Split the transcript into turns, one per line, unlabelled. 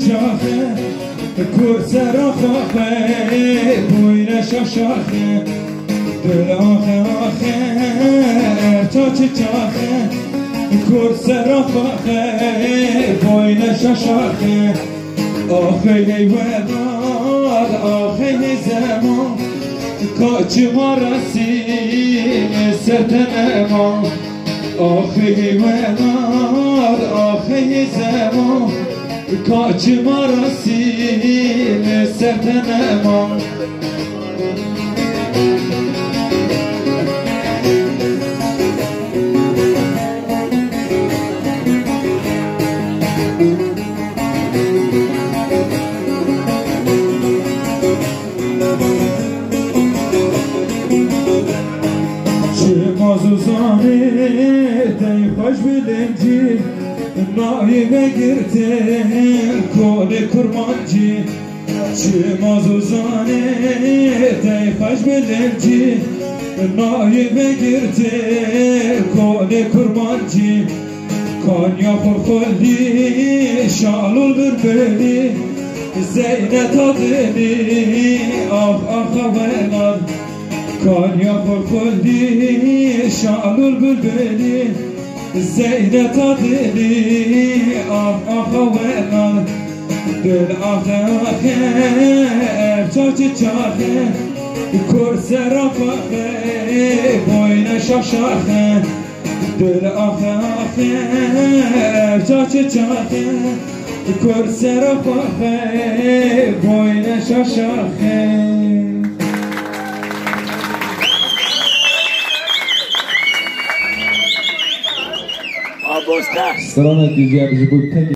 چاخه کورس را خاخه بویر شاخه دل آخه تا چه چاخه کورس را خاخه بویر شاخه آخه ولاد آخه زمان کاچ ما رسیم ستن ما آخه ولاد آخه زمان کاچ ما رسیم ستن ما مازوزانه دی خوش بلنجی نایی بگیرتن کل کرمانجی چه مازوزانه دی خوش بلنجی نایی بگیرتن کل کرمانجی کانیا خورخولی شالول بربلی زینت آدلی آخ ولاد کانیا خورخولی شالول بربلی زینت آدلی آخ ولاد دل آخه چاچه چاخه کرس را فاخه بوین شاخه دل آخه چاچه چاخه کرس را فاخه بوین شاخه
Strona 200